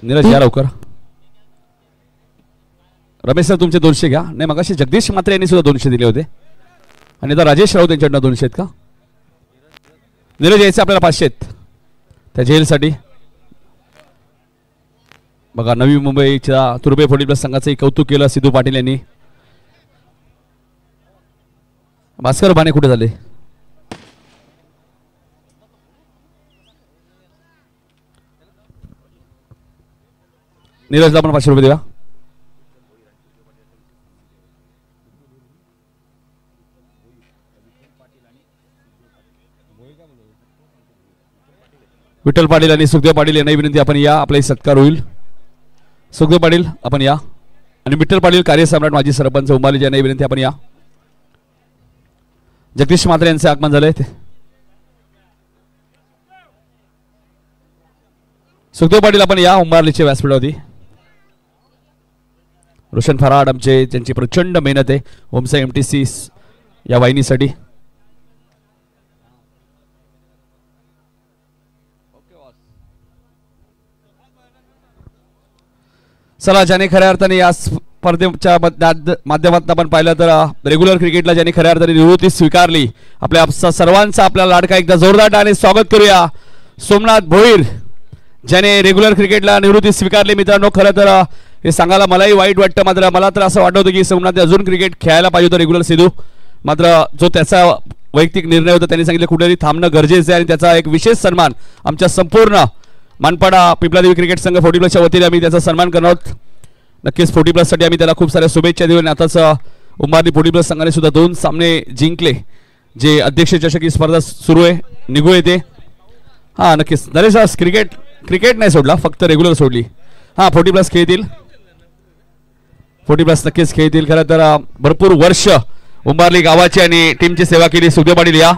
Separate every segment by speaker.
Speaker 1: नीरज या लवकर. रमेश सर तुमचे 200 घ्या. नाही मगाशी जगदीश मात्रे यांनी सुद्धा 200 दिले होते आणि आता राजेश राऊत यांच्याकडनं 200 आहेत का? नीरज यायचे आपल्याला 500 आहेत त्या जेलसाठी. बघा नवी मुंबईच्या तुर्बे 40+ संघाचंही कौतुक केलं सिद्धू पाटील यांनी. भास्कर बाने कुठे झाले? नीरजला पण 500 रुपये द्या. विठ्ठल पाटील आणि सुखदेव पाटील यांनाही विनंती आपण या, आपलाही सत्कार होईल. सुखदेव पाटील आपण या आणि विठ्ठल पाटील कार्यसम्राट माजी सरपंच उंबाली यांनाही विनंती आपण या. जगदीश मात्रे यांचे आगमन झाले. सुखदेव पाटील आपण या उंबारलीच्या व्यासपीठावरती. रोशन फराड आमचे त्यांची प्रचंड मेहनत आहे होमसा MTC या वाहिनीसाठी. चला ज्याने खऱ्या अर्थाने या स्पर्धेच्या माध्यमातून आपण पाहिलं तर रेग्युलर क्रिकेटला ज्याने खऱ्या अर्थाने निवृत्ती स्वीकारली आपल्या सर्वांचा आपला लाडका एकदा जोरदार टाळ्याने स्वागत करूया. सोमनाथ भोईर ज्याने रेग्युलर क्रिकेटला निवृत्ती स्वीकारली. मित्रांनो खरं तर हे सांगायला मलाही वाईट वाटतं, मात्र मला तर असं वाटत होतं की सोमनाथ अजून क्रिकेट खेळायला पाहिजे होतं रेग्युलर सिद्धू. मात्र जो त्याचा वैयक्तिक निर्णय होता त्यांनी सांगितलं कुठेतरी थांबणं गरजेचं आहे आणि त्याचा एक विशेष सन्मान आमच्या संपूर्ण मानपाडा पिपलादेवी क्रिकेट संघ 40+ वतीने आम्ही त्याचा सन्मान करणार आहोत. नक्कीच 40+ साठी आम्ही त्याला खूप साऱ्या शुभेच्छा देऊ. आणि आताच उंबारली 40+ संघाने सुद्धा 2 सामने जिंकले. जे अध्यक्ष चषक ही स्पर्धा सुरू आहे निघू येते. हां नक्कीच नरेश क्रिकेट नाही सोडला, फक्त रेग्युलर सोडली. हां 40+ खेळतील, 40+ नक्कीच खेळतील. खरं तर भरपूर वर्ष उंबारली गावाची आणि टीमची सेवा केली सुखदेव पाटील या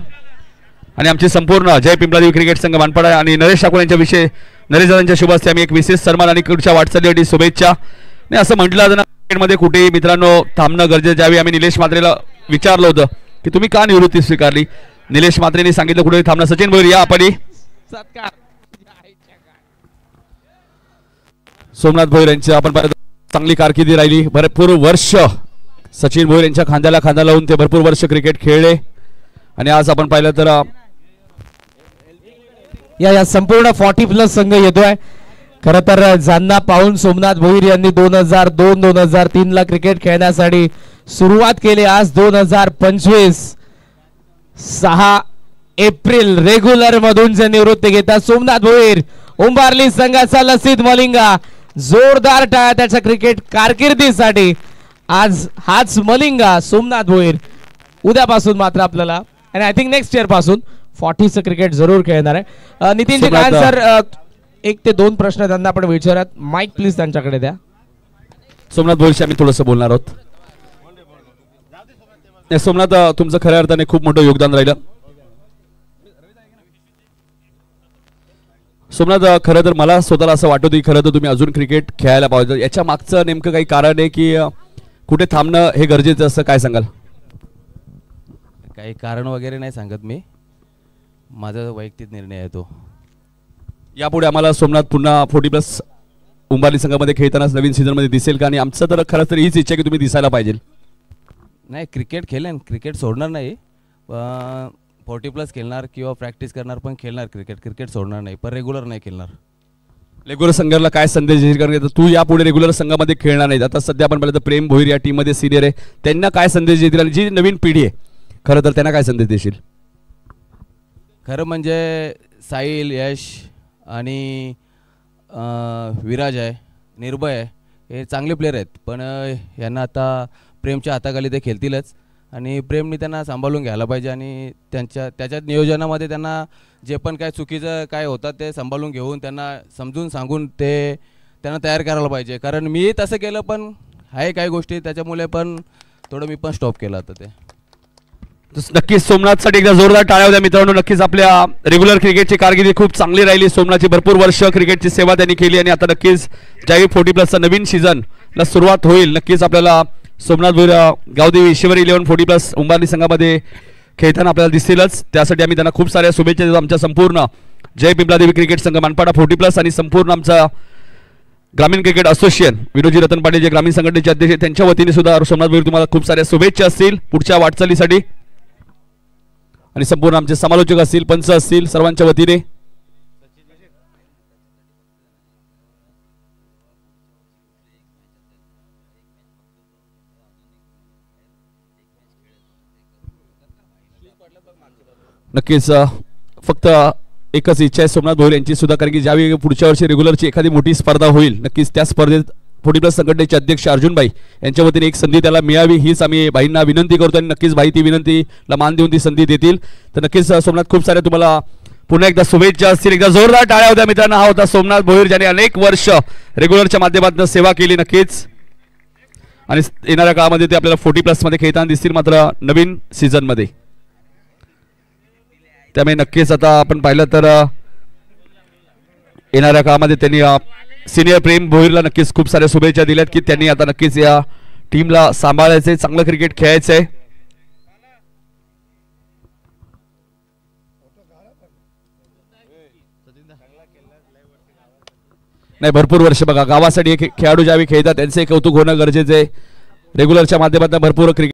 Speaker 1: आणि आमची संपूर्ण जय पिंपलादेवी क्रिकेट संघ मानपाडा आणि नरेश ठाकूर यांच्या विषय नरेश दादांच्या शुभ हस्ते आम्ही एक विशेष सन्मान आणि पुढच्या वाटचालीसाठी शुभेच्छा. नाही असं म्हटलं जातं क्रिकेटमध्ये कुठेही मित्रांनो थांबणं गरजेचं. ज्यावेळी आम्ही निलेश मात्रेला विचारलं होतं की तुम्ही का निवृत्ती स्वीकारली, निलेश मात्रेने सांगितलं कुठेही थांबणं. सचिन भोईर या आपण. सोमनाथ भोईर यांची आपण पाहिलं चांगली कारकिर्दी राहिली. भरपूर वर्ष सचिन भोईर यांच्या खांद्याला खांदा लावून ते भरपूर वर्ष क्रिकेट खेळले आणि आज आपण पाहिलं तर
Speaker 2: या संपूर्ण 40+ संघ येतोय. खरं तर ज्यांना पाहून सोमनाथ भोईर यांनी 2002-2003 ला क्रिकेट खेळण्यासाठी सुरुवात केली. आज 2025 6 एप्रिल रेग्युलर मधून जे निवृत्ती घेतात सोमनाथ भोईर उंबारली संघाचा लसित मलिंगा. जोरदार टाळ्या त्याच्या क्रिकेट कारकिर्दीसाठी. आज हाच मलिंगा सोमनाथ भोईर उद्यापासून मात्र आपल्याला आणि आय थिंक नेक्स्ट इयर पासून 40चं क्रिकेट जरूर खेळणार आहे. नितीन जी काय सर 1 ते 2 प्रश्न त्यांना आपण विचारत. माईक प्लीज त्यांच्याकडे द्या.
Speaker 1: सोमनाथ भोईरशी आम्ही थोडंसं बोलणार आहोत. सोमनाथ तुमचं खऱ्या अर्थाने खूप मोठं योगदान राहिलं. सोमनाथ खरं तर मला स्वतःला असं वाटतं की खरं तर तुम्ही अजून क्रिकेट खेळायला पाहिजे. याच्या मागचं नेमकं काही कारण आहे की कुठे थांबणं हे गरजेचं असं काय सांगाल?
Speaker 3: काही कारण वगैरे नाही सांगत मी, माझा वैयक्तिक निर्णय आहे तो.
Speaker 1: यापुढे आम्हाला सोमनाथ पुन्हा 40+ उंबारली संघामध्ये खेळतानाच नवीन सीझनमध्ये दिसेल का? आणि आमचं तर खरं तर हीच इच्छा की तुम्ही दिसायला पाहिजे.
Speaker 3: नाही क्रिकेट खेळेन, क्रिकेट सोडणार नाही. 40+ खेळणार किंवा प्रॅक्टिस करणार पण खेळणार क्रिकेट सोडणार नाही, पण रेग्युलर नाही खेळणार.
Speaker 1: रेग्युलर संघाला काय संदेश देईल? कारण तू यापुढे रेग्युलर संघामध्ये खेळणार नाही. आता सध्या आपण पाहिलं तर प्रेम भोईर या टीममध्ये सिनियर आहे, त्यांना काय संदेश देतील आणि जी नवीन पिढी आहे खरं तर त्यांना काय संदेश देशील?
Speaker 3: खरं म्हणजे साहिल, यश आणि विराज आहे, निर्भय आहे, हे चांगले प्लेयर आहेत. पण यांना आता प्रेमच्या हाताखाली ते खेळतीलच आणि प्रेमने त्यांना सांभाळून घ्यायला पाहिजे आणि त्याच्या नियोजनामध्ये त्यांना जे पण काय चुकीचं काय होतं ते सांभाळून घेऊन त्यांना समजून सांगून ते त्यांना तयार करायला पाहिजे. कारण मी तसं केलं पण आहे काही गोष्टी त्याच्यामुळे पण थोडं मी पण स्टॉप केलं आता ते.
Speaker 1: नक्कीच सोमनाथसाठी एकदा जोरदार टाळ्या होत्या मित्रांनो. नक्कीच आपल्या रेग्युलर क्रिकेटची कारकिर्दी खूप चांगली राहिली. सोमनाथची भरपूर वर्ष क्रिकेटची सेवा त्यांनी केली आणि आता नक्कीच ज्यावेळी 40+चा नवीन सीझनला सुरुवात होईल नक्कीच आपल्याला सोमनाथ भोईर गावदेवी शिवरी 11 40+ उंबारली संघामध्ये खेळताना आपल्याला दिसतीलच. त्यासाठी आम्ही त्यांना खूप साऱ्या शुभेच्छा देतो. आमच्या संपूर्ण जय पिंपलादेवी क्रिकेट संघ मानपाडा 40+ आणि संपूर्ण आमचा ग्रामीण क्रिकेट असोसिएशन विनोदजी रतन पाटील जे ग्रामीण संघटनेचे अध्यक्ष आहेत, त्यांच्या वतीने सुद्धा सोमनाथ भोईर तुम्हाला खूप साऱ्या शुभेच्छा असतील पुढच्या वाटचालीसाठी आणि संपूर्ण आमचे समालोचक असतील, पंच असतील, सर्वांच्या वतीने नक्कीच फक्त एकच इच्छा आहे सोमनाथ भोईर यांची सुद्धा, कारण की ज्यावेळी पुढच्या वर्षी रेग्युलरची एखादी मोठी स्पर्धा होईल नक्कीच त्या स्पर्धेत 40+ संघटनेचे अध्यक्ष अर्जुनभाई यांच्या वतीने एक संधी त्याला मिळावी हीच आम्ही भाईंना विनंती करतो आणि नक्कीच भाई ती विनंतीला मान देऊन ती संधी देतील. तर नक्कीच सोमनाथ खूप साऱ्या तुम्हाला पुन्हा एकदा शुभेच्छा असतील. एकदा जोरदार टाळ्या होत्या मित्रांनो. हा होता सोमनाथ भोईर ज्याने अनेक वर्ष रेग्युलरच्या माध्यमातून सेवा केली नक्कीच आणि येणाऱ्या काळामध्ये ते आपल्याला 40+ मध्ये खेळताना दिसतील मात्र नवीन सीझन मध्ये. त्यामुळे नक्कीच आता आपण पाहिलं तर येणाऱ्या काळामध्ये त्यांनी सिनियर प्रेम भोईरला नक्कीच खूप साऱ्या शुभेच्छा दिल्यात की त्यांनी आता नक्कीच या टीमला सांभाळायचंय, चांगलं क्रिकेट खेळायचंय. नाही भरपूर वर्ष बघा गावासाठी खेळाडू ज्यावेळी खेळतात त्यांचे कौतुक होणं गरजेचं आहे. रेग्युलरच्या माध्यमातून भरपूर क्रिकेट